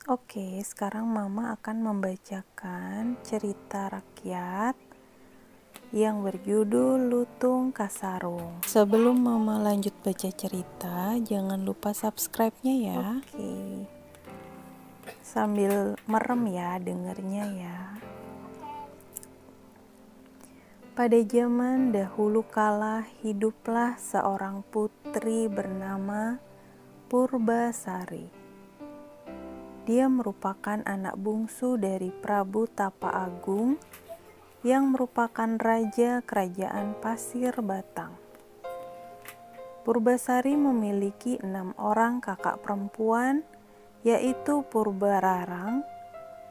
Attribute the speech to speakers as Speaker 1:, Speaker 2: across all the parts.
Speaker 1: Oke, sekarang Mama akan membacakan cerita rakyat yang berjudul Lutung Kasarung. Sebelum Mama lanjut baca cerita, jangan lupa subscribe-nya ya. Oke. Sambil merem ya dengernya ya. Pada zaman dahulu kala hiduplah seorang putri bernama Purbasari. Dia merupakan anak bungsu dari Prabu Tapa Agung yang merupakan raja kerajaan Pasir Batang. Purbasari memiliki 6 orang kakak perempuan, yaitu Purbararang,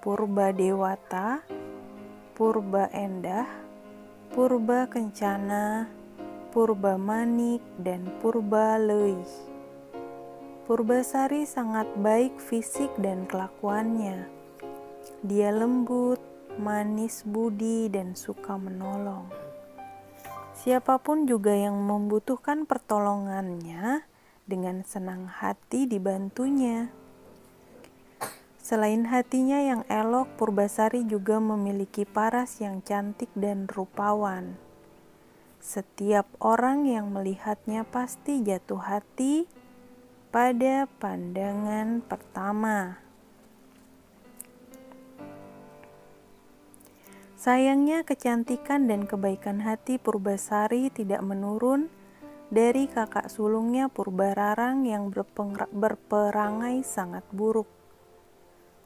Speaker 1: Purbadewata, Purbaendah, Purbakencana, Purbamanik, dan Purbaleuih. Purbasari sangat baik fisik dan kelakuannya. Dia lembut, manis budi, dan suka menolong. Siapapun juga yang membutuhkan pertolongannya, dengan senang hati dibantunya. Selain hatinya yang elok, Purbasari juga memiliki paras yang cantik dan rupawan. Setiap orang yang melihatnya pasti jatuh hati pada pandangan pertama. Sayangnya kecantikan dan kebaikan hati Purbasari tidak menurun dari kakak sulungnya Purbararang yang berperangai sangat buruk.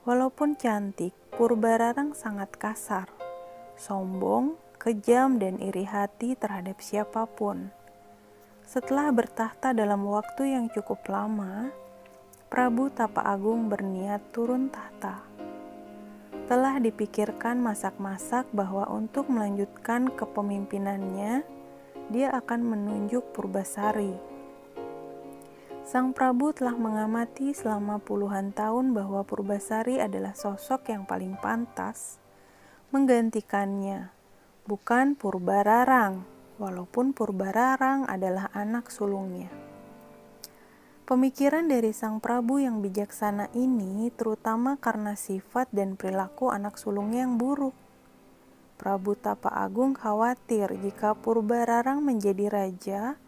Speaker 1: Walaupun cantik, Purbararang sangat kasar, sombong, kejam, dan iri hati terhadap siapapun. Setelah bertahta dalam waktu yang cukup lama, Prabu Tapa Agung berniat turun tahta. Telah dipikirkan masak-masak bahwa untuk melanjutkan kepemimpinannya, dia akan menunjuk Purbasari. Sang Prabu telah mengamati selama puluhan tahun bahwa Purbasari adalah sosok yang paling pantas menggantikannya, bukan Purbararang, walaupun Purbararang adalah anak sulungnya. Pemikiran dari Sang Prabu yang bijaksana ini terutama karena sifat dan perilaku anak sulungnya yang buruk. Prabu Tapa Agung khawatir jika Purbararang menjadi raja,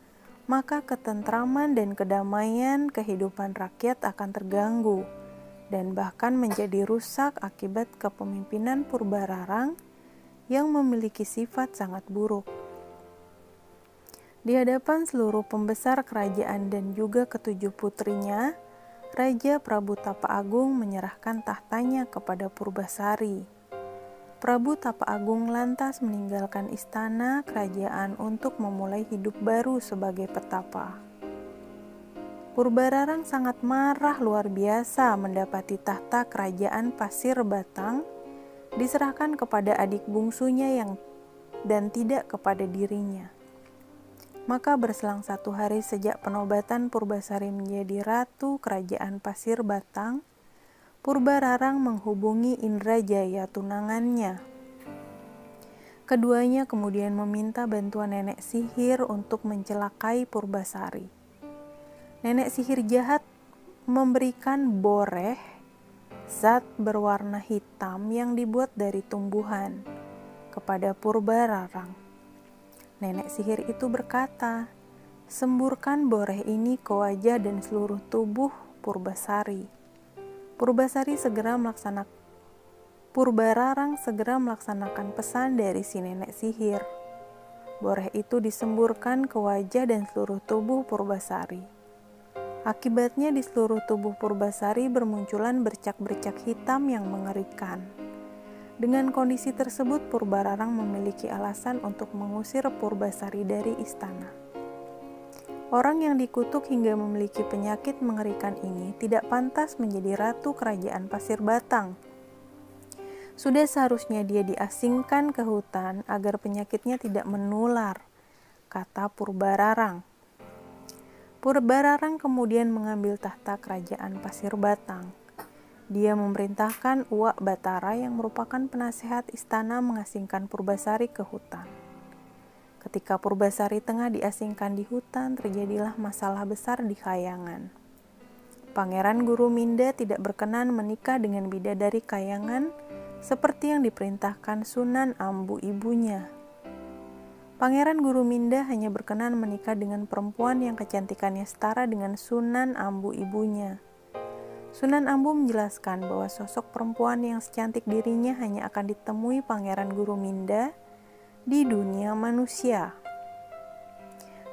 Speaker 1: maka ketentraman dan kedamaian kehidupan rakyat akan terganggu dan bahkan menjadi rusak akibat kepemimpinan Purbararang yang memiliki sifat sangat buruk. Di hadapan seluruh pembesar kerajaan dan juga ketujuh putrinya, Raja Prabu Tapa Agung menyerahkan tahtanya kepada Purbasari. Prabu Tapa Agung lantas meninggalkan istana kerajaan untuk memulai hidup baru sebagai petapa. Purbararang sangat marah luar biasa mendapati tahta kerajaan Pasir Batang diserahkan kepada adik bungsunya dan tidak kepada dirinya. Maka berselang 1 hari sejak penobatan Purbasari menjadi ratu kerajaan Pasir Batang, Purbararang menghubungi Indrajaya tunangannya. Keduanya kemudian meminta bantuan nenek sihir untuk mencelakai Purbasari. Nenek sihir jahat memberikan boreh, zat berwarna hitam yang dibuat dari tumbuhan, kepada Purbararang. Nenek sihir itu berkata, "Semburkan boreh ini ke wajah dan seluruh tubuh Purbasari." Purbararang segera melaksanakan pesan dari si nenek sihir. Boreh itu disemburkan ke wajah dan seluruh tubuh Purbasari. Akibatnya di seluruh tubuh Purbasari bermunculan bercak-bercak hitam yang mengerikan. Dengan kondisi tersebut, Purbararang memiliki alasan untuk mengusir Purbasari dari istana. Orang yang dikutuk hingga memiliki penyakit mengerikan ini tidak pantas menjadi ratu kerajaan Pasir Batang. Sudah seharusnya dia diasingkan ke hutan agar penyakitnya tidak menular, kata Purbararang. Purbararang kemudian mengambil tahta kerajaan Pasir Batang. Dia memerintahkan Uwak Batara yang merupakan penasehat istana mengasingkan Purbasari ke hutan. Ketika Purbasari tengah diasingkan di hutan, terjadilah masalah besar di Kayangan. Pangeran Guruminda tidak berkenan menikah dengan bidadari kayangan seperti yang diperintahkan Sunan Ambu ibunya. Pangeran Guruminda hanya berkenan menikah dengan perempuan yang kecantikannya setara dengan Sunan Ambu ibunya. Sunan Ambu menjelaskan bahwa sosok perempuan yang secantik dirinya hanya akan ditemui Pangeran Guruminda di dunia manusia.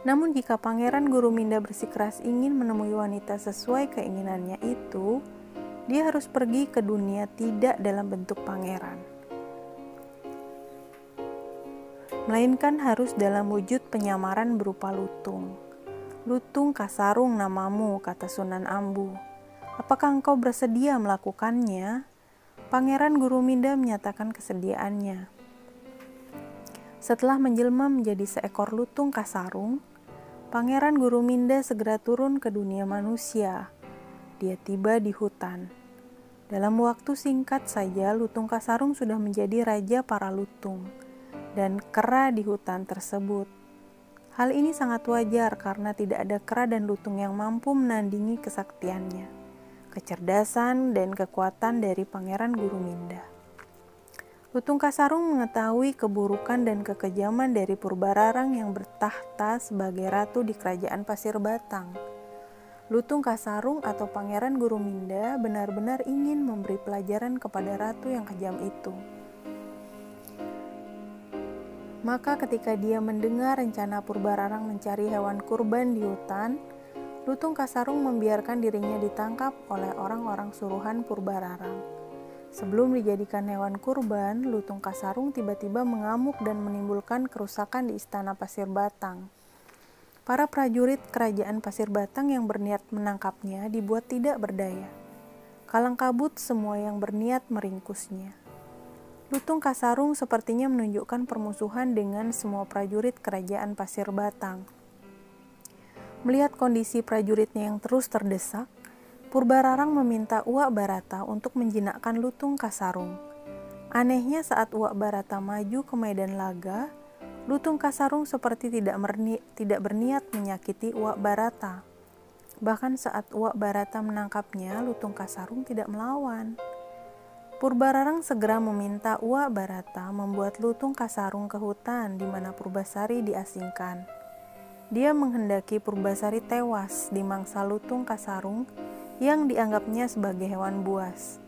Speaker 1: Namun jika Pangeran Guruminda bersikeras ingin menemui wanita sesuai keinginannya itu, dia harus pergi ke dunia tidak dalam bentuk pangeran, melainkan harus dalam wujud penyamaran berupa lutung. "Lutung Kasarung namamu," kata Sunan Ambu. "Apakah engkau bersedia melakukannya?" Pangeran Guruminda menyatakan kesediaannya. Setelah menjelma menjadi seekor lutung kasarung, Pangeran Guruminda segera turun ke dunia manusia. Dia tiba di hutan. Dalam waktu singkat saja, lutung kasarung sudah menjadi raja para lutung dan kera di hutan tersebut. Hal ini sangat wajar karena tidak ada kera dan lutung yang mampu menandingi kesaktiannya, kecerdasan, dan kekuatan dari Pangeran Guruminda. Lutung Kasarung mengetahui keburukan dan kekejaman dari Purbararang yang bertahta sebagai ratu di kerajaan Pasir Batang. Lutung Kasarung atau Pangeran Guruminda benar-benar ingin memberi pelajaran kepada ratu yang kejam itu. Maka ketika dia mendengar rencana Purbararang mencari hewan kurban di hutan, Lutung Kasarung membiarkan dirinya ditangkap oleh orang-orang suruhan Purbararang. Sebelum dijadikan hewan kurban, Lutung Kasarung tiba-tiba mengamuk dan menimbulkan kerusakan di istana Pasir Batang. Para prajurit kerajaan Pasir Batang yang berniat menangkapnya dibuat tidak berdaya. Kalang kabut semua yang berniat meringkusnya. Lutung Kasarung sepertinya menunjukkan permusuhan dengan semua prajurit kerajaan Pasir Batang. Melihat kondisi prajuritnya yang terus terdesak, Purbararang meminta Uwak Barata untuk menjinakkan Lutung Kasarung. Anehnya saat Uwak Barata maju ke medan laga, Lutung Kasarung seperti tidak berniat menyakiti Uwak Barata. Bahkan saat Uwak Barata menangkapnya, Lutung Kasarung tidak melawan. Purbararang segera meminta Uwak Barata membuat Lutung Kasarung ke hutan di mana Purbasari diasingkan. Dia menghendaki Purbasari tewas di mangsa Lutung Kasarung yang dianggapnya sebagai hewan buas.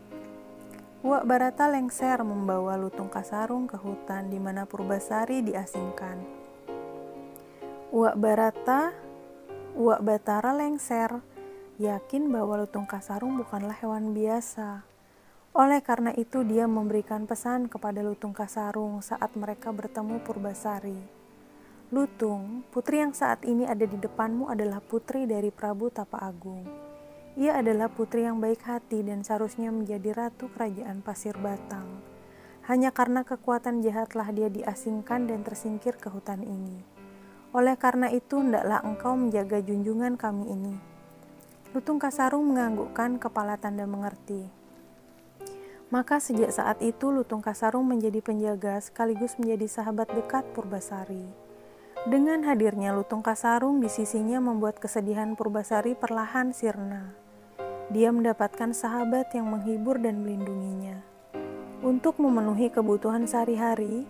Speaker 1: Uwak Barata lengser membawa Lutung Kasarung ke hutan di mana Purbasari diasingkan. Uwak Batara lengser, yakin bahwa Lutung Kasarung bukanlah hewan biasa. Oleh karena itu dia memberikan pesan kepada Lutung Kasarung saat mereka bertemu Purbasari. "Lutung, putri yang saat ini ada di depanmu adalah putri dari Prabu Tapa Agung. Ia adalah putri yang baik hati dan seharusnya menjadi ratu kerajaan Pasir Batang. Hanya karena kekuatan jahatlah dia diasingkan dan tersingkir ke hutan ini. Oleh karena itu, hendaklah engkau menjaga junjungan kami ini." Lutung Kasarung menganggukkan kepala tanda mengerti. Maka sejak saat itu Lutung Kasarung menjadi penjaga sekaligus menjadi sahabat dekat Purbasari. Dengan hadirnya Lutung Kasarung di sisinya membuat kesedihan Purbasari perlahan sirna. Dia mendapatkan sahabat yang menghibur dan melindunginya. Untuk memenuhi kebutuhan sehari-hari,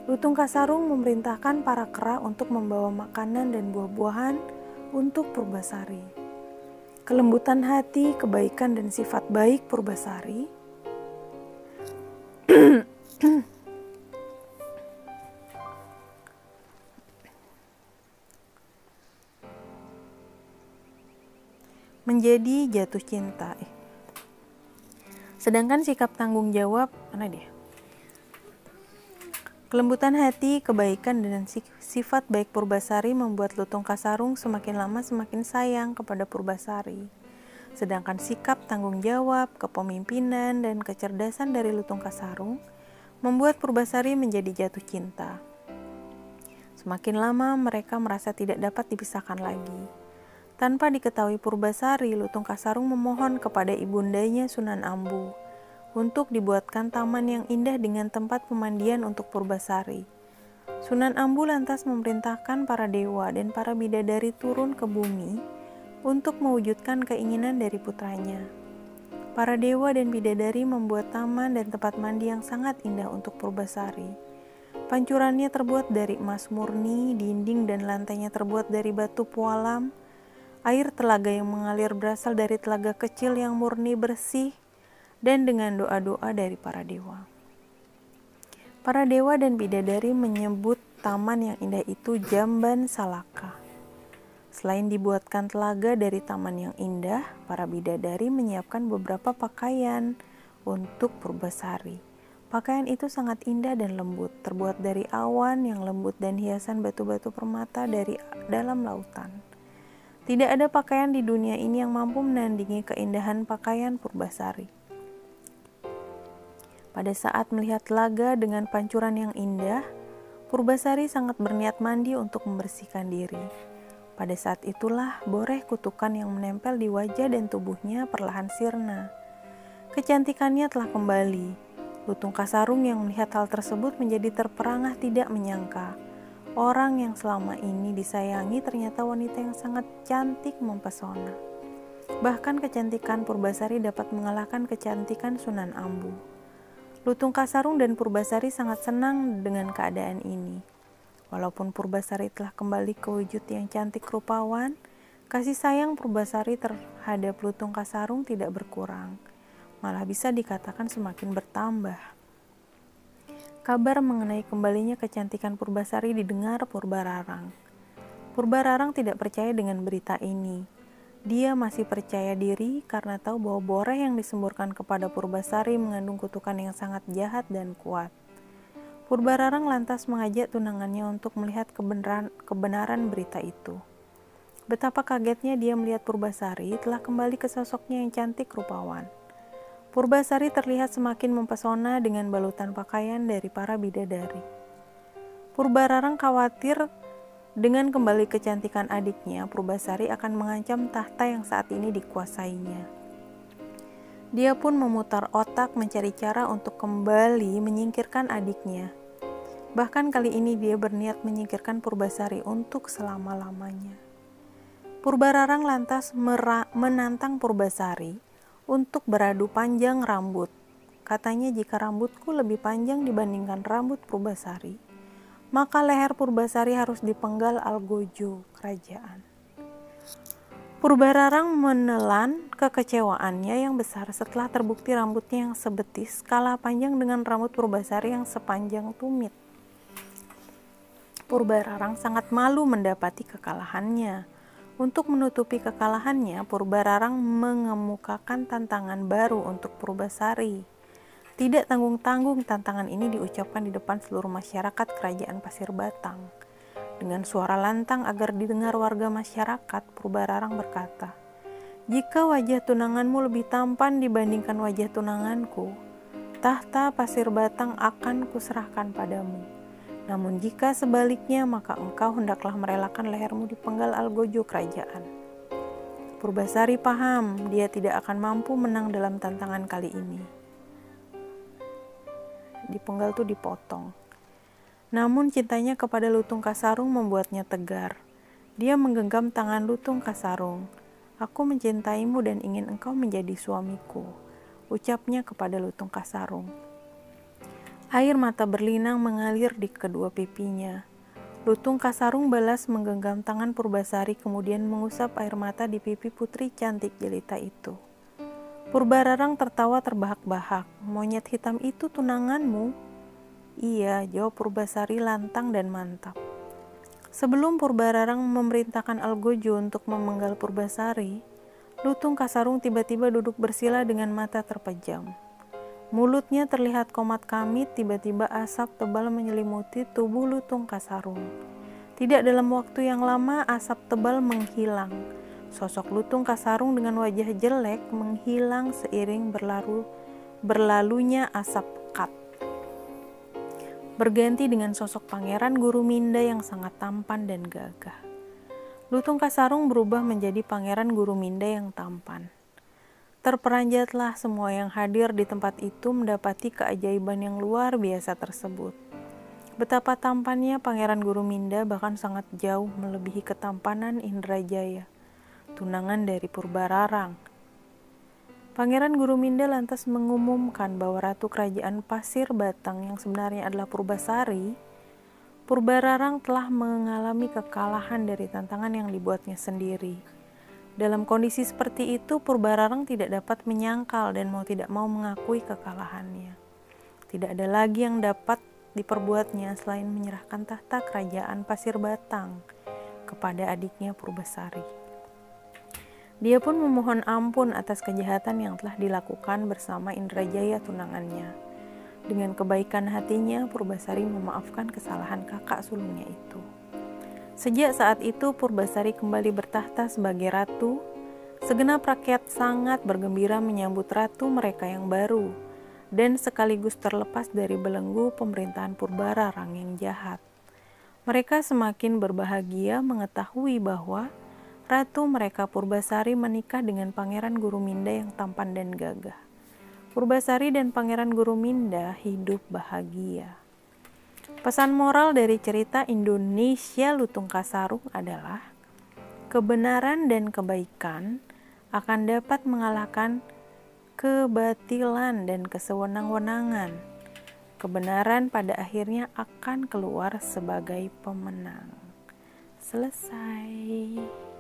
Speaker 1: Lutung Kasarung memerintahkan para kera untuk membawa makanan dan buah-buahan untuk Purbasari. Kelembutan hati, kebaikan, dan sifat baik Purbasari menjadi jatuh cinta. Sedangkan sikap tanggung jawab, kelembutan hati, kebaikan, dan sifat baik Purbasari membuat Lutung Kasarung semakin lama semakin sayang kepada Purbasari. Sedangkan sikap tanggung jawab, kepemimpinan, dan kecerdasan dari Lutung Kasarung membuat Purbasari menjadi jatuh cinta. Semakin lama mereka merasa tidak dapat dipisahkan lagi. Tanpa diketahui Purbasari, Lutung Kasarung memohon kepada ibundanya Sunan Ambu untuk dibuatkan taman yang indah dengan tempat pemandian untuk Purbasari. Sunan Ambu lantas memerintahkan para dewa dan para bidadari turun ke bumi untuk mewujudkan keinginan dari putranya. Para dewa dan bidadari membuat taman dan tempat mandi yang sangat indah untuk Purbasari. Pancurannya terbuat dari emas murni, dinding dan lantainya terbuat dari batu pualam. Air telaga yang mengalir berasal dari telaga kecil yang murni bersih dan dengan doa-doa dari para dewa. Para dewa dan bidadari menyebut taman yang indah itu Jamban Salaka. Selain dibuatkan telaga dari taman yang indah, para bidadari menyiapkan beberapa pakaian untuk Purbasari. Pakaian itu sangat indah dan lembut, terbuat dari awan yang lembut dan hiasan batu-batu permata dari dalam lautan. Tidak ada pakaian di dunia ini yang mampu menandingi keindahan pakaian Purbasari. Pada saat melihat telaga dengan pancuran yang indah, Purbasari sangat berniat mandi untuk membersihkan diri. Pada saat itulah boreh kutukan yang menempel di wajah dan tubuhnya perlahan sirna. Kecantikannya telah kembali. Lutung Kasarung yang melihat hal tersebut menjadi terperangah tidak menyangka. Orang yang selama ini disayangi ternyata wanita yang sangat cantik mempesona. Bahkan kecantikan Purbasari dapat mengalahkan kecantikan Sunan Ambu. Lutung Kasarung dan Purbasari sangat senang dengan keadaan ini. Walaupun Purbasari telah kembali ke wujud yang cantik rupawan, kasih sayang Purbasari terhadap Lutung Kasarung tidak berkurang, malah bisa dikatakan semakin bertambah. Kabar mengenai kembalinya kecantikan Purbasari didengar Purbararang. Purbararang tidak percaya dengan berita ini. Dia masih percaya diri karena tahu bahwa boreh yang disemburkan kepada Purbasari mengandung kutukan yang sangat jahat dan kuat. Purbararang lantas mengajak tunangannya untuk melihat kebenaran berita itu. Betapa kagetnya dia melihat Purbasari telah kembali ke sosoknya yang cantik rupawan. Purbasari terlihat semakin mempesona dengan balutan pakaian dari para bidadari. Purbararang khawatir dengan kembali kecantikan adiknya, Purbasari akan mengancam tahta yang saat ini dikuasainya. Dia pun memutar otak mencari cara untuk kembali menyingkirkan adiknya. Bahkan kali ini dia berniat menyingkirkan Purbasari untuk selama-lamanya. Purbararang lantas menantang Purbasari untuk beradu panjang rambut. Katanya jika rambutku lebih panjang dibandingkan rambut Purbasari, maka leher Purbasari harus dipenggal algojo kerajaan. Purbararang menelan kekecewaannya yang besar setelah terbukti rambutnya yang sebetis kalah panjang dengan rambut Purbasari yang sepanjang tumit. Purbararang sangat malu mendapati kekalahannya. Untuk menutupi kekalahannya, Purbararang mengemukakan tantangan baru untuk Purbasari. Tidak tanggung-tanggung tantangan ini diucapkan di depan seluruh masyarakat kerajaan Pasir Batang. Dengan suara lantang agar didengar warga masyarakat, Purbararang berkata, "Jika wajah tunanganmu lebih tampan dibandingkan wajah tunanganku, tahta Pasir Batang akan kuserahkan padamu. Namun jika sebaliknya, maka engkau hendaklah merelakan lehermu dipenggal algojo kerajaan." Purbasari paham dia tidak akan mampu menang dalam tantangan kali ini. Dipenggal tuh dipotong. Namun cintanya kepada Lutung Kasarung membuatnya tegar. Dia menggenggam tangan Lutung Kasarung. "Aku mencintaimu dan ingin engkau menjadi suamiku," ucapnya kepada Lutung Kasarung. Air mata berlinang mengalir di kedua pipinya. Lutung Kasarung balas menggenggam tangan Purbasari kemudian mengusap air mata di pipi putri cantik jelita itu. Purbararang tertawa terbahak-bahak. "Monyet hitam itu tunanganmu?" "Iya," jawab Purbasari lantang dan mantap. Sebelum Purbararang memerintahkan algojo untuk memenggal Purbasari, Lutung Kasarung tiba-tiba duduk bersila dengan mata terpejam. Mulutnya terlihat komat kamit, tiba-tiba asap tebal menyelimuti tubuh Lutung Kasarung. Tidak dalam waktu yang lama, asap tebal menghilang. Sosok Lutung Kasarung dengan wajah jelek menghilang seiring berlalunya asap pekat. Berganti dengan sosok Pangeran Guruminda yang sangat tampan dan gagah. Lutung Kasarung berubah menjadi Pangeran Guruminda yang tampan. Terperanjatlah semua yang hadir di tempat itu mendapati keajaiban yang luar biasa tersebut. Betapa tampannya Pangeran Guruminda bahkan sangat jauh melebihi ketampanan Indrajaya. tunangan dari Purbararang. Pangeran Guruminda lantas mengumumkan bahwa Ratu Kerajaan Pasir Batang yang sebenarnya adalah Purbasari, Purbararang telah mengalami kekalahan dari tantangan yang dibuatnya sendiri. Dalam kondisi seperti itu, Purbararang tidak dapat menyangkal dan mau tidak mau mengakui kekalahannya. Tidak ada lagi yang dapat diperbuatnya selain menyerahkan tahta Kerajaan Pasir Batang kepada adiknya Purbasari. Dia pun memohon ampun atas kejahatan yang telah dilakukan bersama Indrajaya tunangannya. Dengan kebaikan hatinya, Purbasari memaafkan kesalahan kakak sulungnya itu. Sejak saat itu, Purbasari kembali bertahta sebagai ratu. Segenap rakyat sangat bergembira menyambut ratu mereka yang baru, dan sekaligus terlepas dari belenggu pemerintahan Purbararang yang jahat. Mereka semakin berbahagia mengetahui bahwa ratu mereka Purbasari menikah dengan Pangeran Guruminda yang tampan dan gagah. Purbasari dan Pangeran Guruminda hidup bahagia. Pesan moral dari cerita Indonesia Lutung Kasarung adalah kebenaran dan kebaikan akan dapat mengalahkan kebatilan dan kesewenang-wenangan. Kebenaran pada akhirnya akan keluar sebagai pemenang. Selesai.